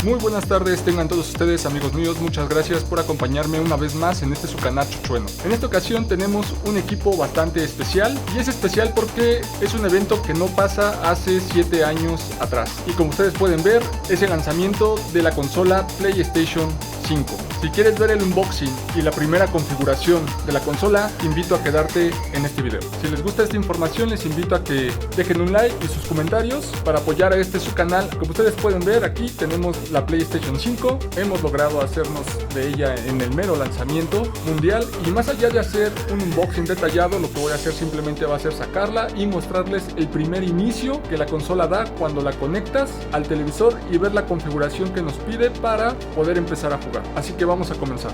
Muy buenas tardes, tengan todos ustedes, amigos míos, muchas gracias por acompañarme una vez más en su canal Chuchueno. En esta ocasión tenemos un equipo bastante especial, y es especial porque es un evento que no pasa hace 7 años atrás. Y como ustedes pueden ver, es el lanzamiento de la consola PlayStation 5. Si quieres ver el unboxing y la primera configuración de la consola, te invito a quedarte en este video. Si les gusta esta información, les invito a que dejen un like y sus comentarios para apoyar a su canal. Como ustedes pueden ver, aquí tenemos la PlayStation 5. Hemos logrado hacernos de ella en el mero lanzamiento mundial, y más allá de hacer un unboxing detallado, lo que voy a hacer simplemente va a ser sacarla y mostrarles el primer inicio que la consola da cuando la conectas al televisor y ver la configuración que nos pide para poder empezar a jugar. Así que vamos a comenzar.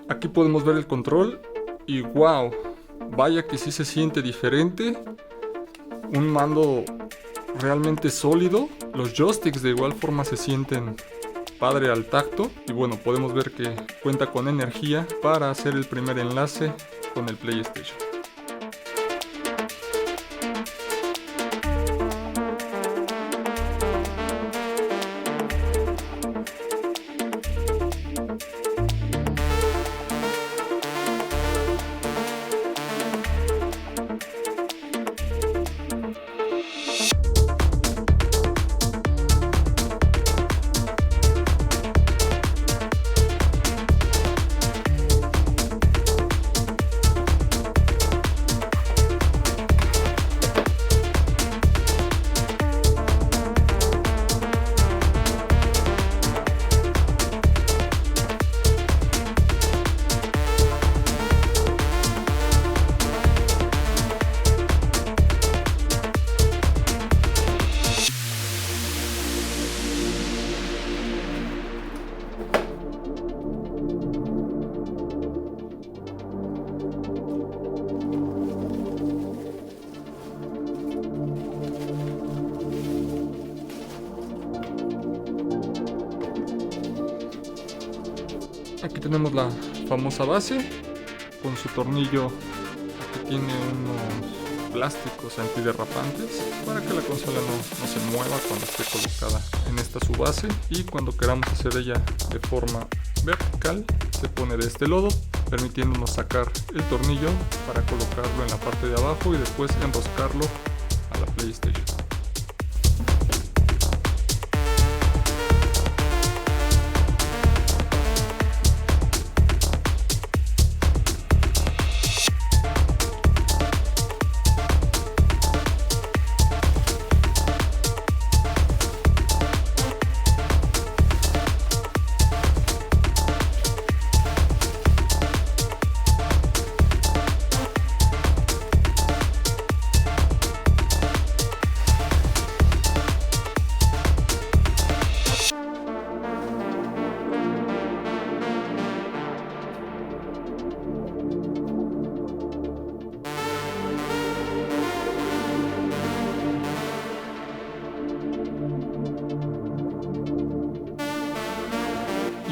Aquí podemos ver el control y wow, vaya que sí se siente diferente. Un mando realmente sólido. Los joysticks de igual forma se sienten padre al tacto. Y bueno, podemos ver que cuenta con energía para hacer el primer enlace con el PlayStation. Aquí tenemos la famosa base con su tornillo que tiene unos plásticos antiderrapantes para que la consola no se mueva cuando esté colocada en esta su base, y cuando queramos hacer ella de forma vertical se pone de este lado, permitiéndonos sacar el tornillo para colocarlo en la parte de abajo y después enroscarlo a la PlayStation.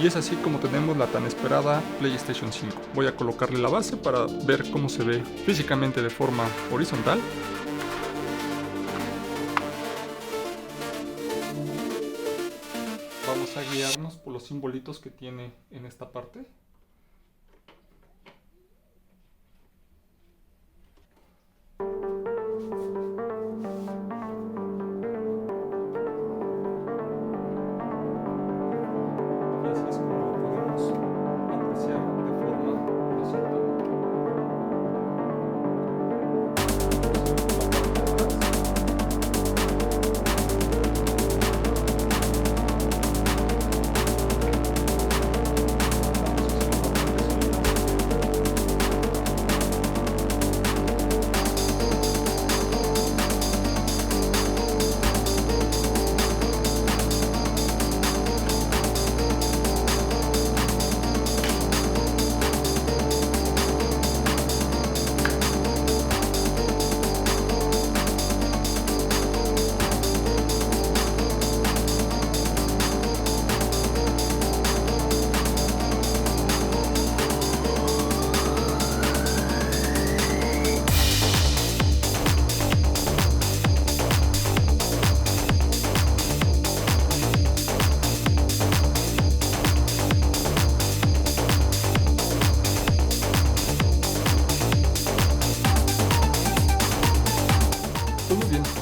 Y es así como tenemos la tan esperada PlayStation 5. Voy a colocarle la base para ver cómo se ve físicamente de forma horizontal. Vamos a guiarnos por los simbolitos que tiene en esta parte.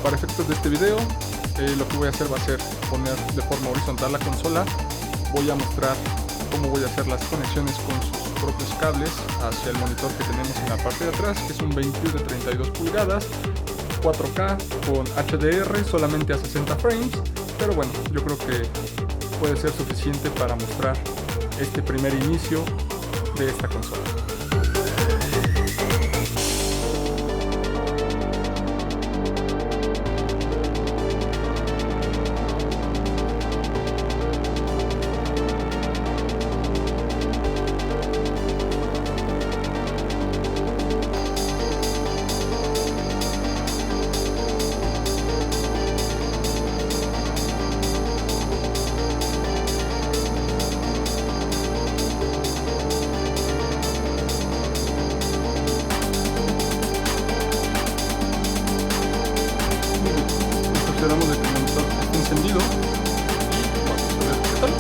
Para efectos de este video, lo que voy a hacer va a ser poner de forma horizontal la consola. Voy a mostrar cómo voy a hacer las conexiones con sus propios cables hacia el monitor que tenemos en la parte de atrás, que es un BenQ de 32 pulgadas, 4K con HDR solamente a 60 frames, pero bueno, yo creo que puede ser suficiente para mostrar este primer inicio de esta consola. Esperamos de que el monitor esté encendido y vamos a ver qué tal.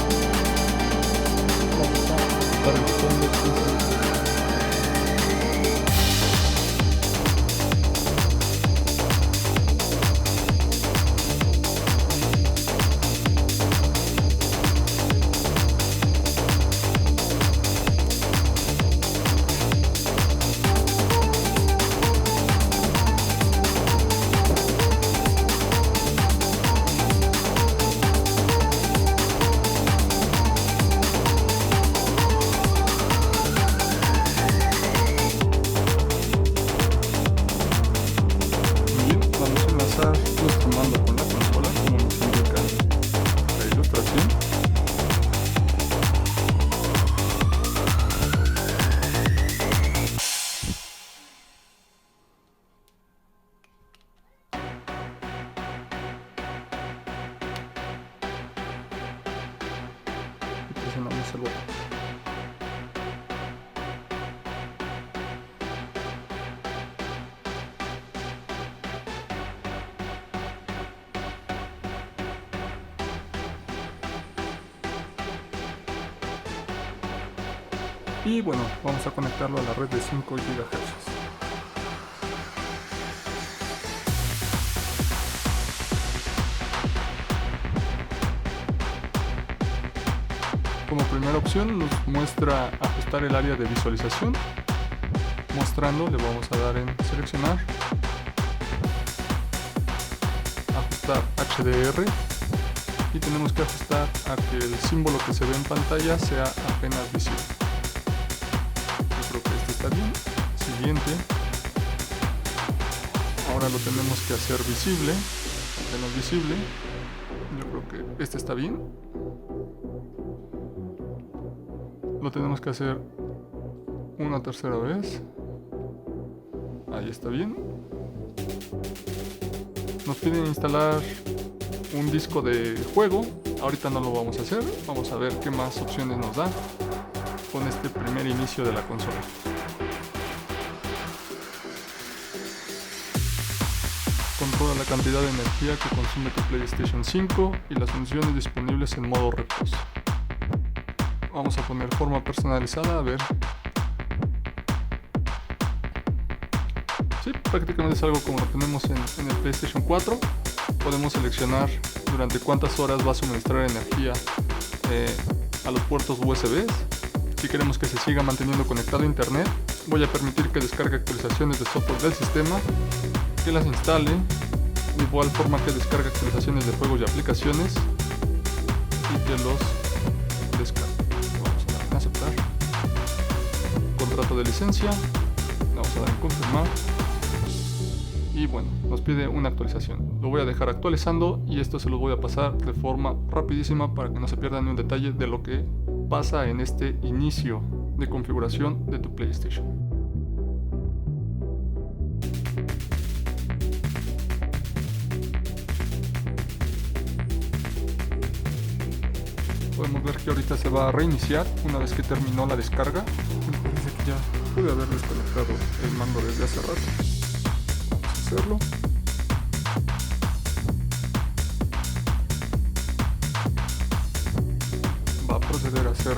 Vamos a estar revisando el nuestro mando con la consola, como nos indica la ilustración. Y presionamos el botón. Y bueno, vamos a conectarlo a la red de 5 GHz. Como primera opción nos muestra ajustar el área de visualización. Mostrando, le vamos a dar en seleccionar, ajustar HDR y tenemos que ajustar a que el símbolo que se ve en pantalla sea apenas visible. Yo creo que este está bien. Siguiente. Ahora lo tenemos que hacer visible, apenas visible. Yo creo que este está bien. Lo tenemos que hacer una tercera vez. Ahí está bien. Nos piden instalar un disco de juego. Ahorita no lo vamos a hacer. Vamos a ver qué más opciones nos da con este primer inicio de la consola. Controla la cantidad de energía que consume tu PlayStation 5 y las funciones disponibles en modo reposo. Vamos a poner forma personalizada, a ver. Sí, prácticamente es algo como lo tenemos en el PlayStation 4. Podemos seleccionar durante cuántas horas va a suministrar energía a los puertos USB. Si queremos que se siga manteniendo conectado a internet, voy a permitir que descargue actualizaciones de software del sistema, que las instale, de igual forma que descargue actualizaciones de juegos y aplicaciones y que los descargue. Vamos a dar en aceptar. Contrato de licencia, vamos a dar en confirmar. Y bueno, nos pide una actualización. Lo voy a dejar actualizando y esto se lo voy a pasar de forma rapidísima para que no se pierda ni un detalle de lo que pasa en este inicio de configuración de tu PlayStation. Podemos ver que ahorita se va a reiniciar una vez que terminó la descarga. Me parece que ya pude haber desconectado el mando desde hace rato. Hacerlo. Va a proceder a hacer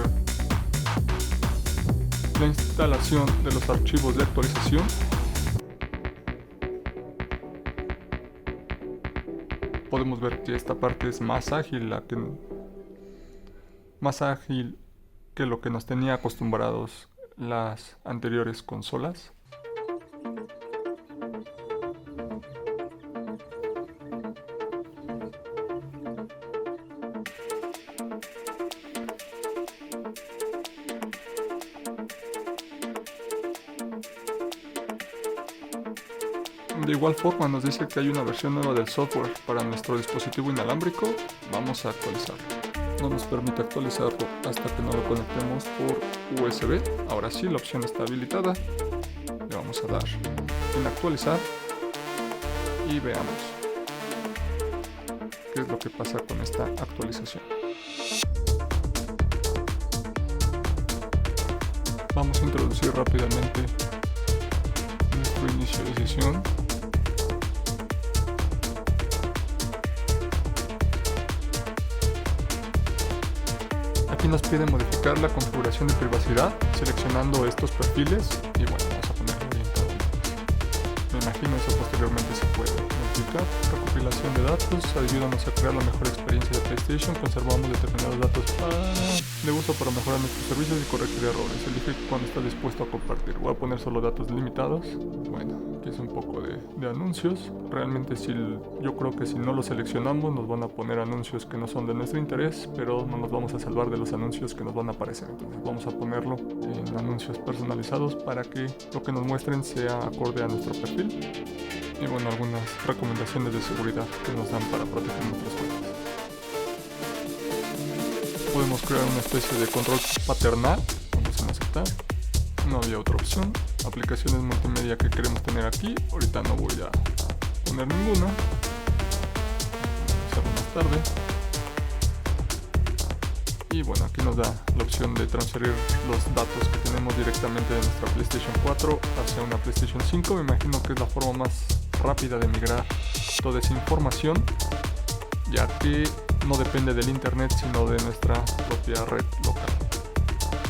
la instalación de los archivos de actualización. Podemos ver que esta parte es más ágil, que lo que nos tenía acostumbrados las anteriores consolas. De igual forma nos dice que hay una versión nueva del software para nuestro dispositivo inalámbrico. Vamos a actualizarlo. No nos permite actualizarlo hasta que no lo conectemos por USB. Ahora sí, la opción está habilitada. Le vamos a dar en actualizar y veamos qué es lo que pasa con esta actualización. Vamos a introducir rápidamente nuestro inicio de sesión. Aquí nos pide modificar la configuración de privacidad seleccionando estos perfiles y bueno, vamos a ponerlo orientado. Me imagino eso posteriormente se puede modificar. Recopilación de datos, ayúdanos a crear la mejor experiencia de PlayStation. Conservamos determinados datos de uso para mejorar nuestros servicios y corregir errores. Elige cuando está dispuesto a compartir. Voy a poner solo datos limitados. Bueno, aquí es un poco de anuncios. Realmente yo creo que si no lo seleccionamos nos van a poner anuncios que no son de nuestro interés, pero no nos vamos a salvar de los anuncios que nos van a aparecer. Entonces vamos a ponerlo en anuncios personalizados para que lo que nos muestren sea acorde a nuestro perfil. Y bueno, algunas recomendaciones de seguridad que nos dan para proteger nuestros juegos. Podemos crear una especie de control paternal. Vamos a aceptar. No había otra opción. Aplicaciones multimedia que queremos tener aquí. Ahorita no voy a poner ninguna. Vamos a hacerlo más tarde. Y bueno, aquí nos da la opción de transferir los datos que tenemos directamente de nuestra PlayStation 4 hacia una PlayStation 5. Me imagino que es la forma más rápida de migrar toda esa información, ya que no depende del internet sino de nuestra propia red local.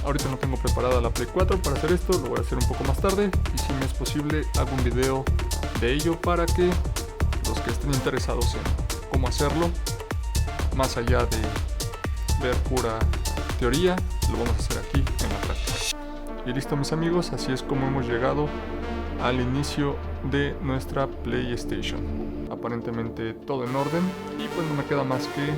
ahorita no tengo preparada la Play 4 para hacer esto, lo voy a hacer un poco más tarde y si me es posible hago un video de ello para que los que estén interesados en cómo hacerlo, más allá de ver pura teoría, lo vamos a hacer aquí en la práctica. Y listo mis amigos, así es como hemos llegado al inicio de nuestra PlayStation. Aparentemente todo en orden y pues no me queda más que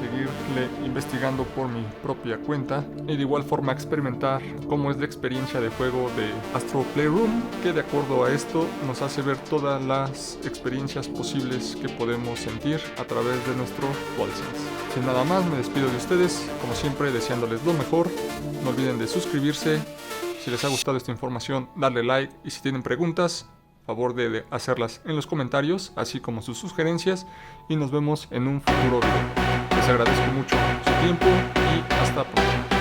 seguirle investigando por mi propia cuenta y de igual forma experimentar cómo es la experiencia de juego de Astro Playroom, que de acuerdo a esto nos hace ver todas las experiencias posibles que podemos sentir a través de nuestro DualSense. Sin nada más, me despido de ustedes, como siempre deseándoles lo mejor. No olviden de suscribirse. Si les ha gustado esta información, darle like y si tienen preguntas, favor de hacerlas en los comentarios, así como sus sugerencias y nos vemos en un futuro video. Les agradezco mucho su tiempo y hasta pronto.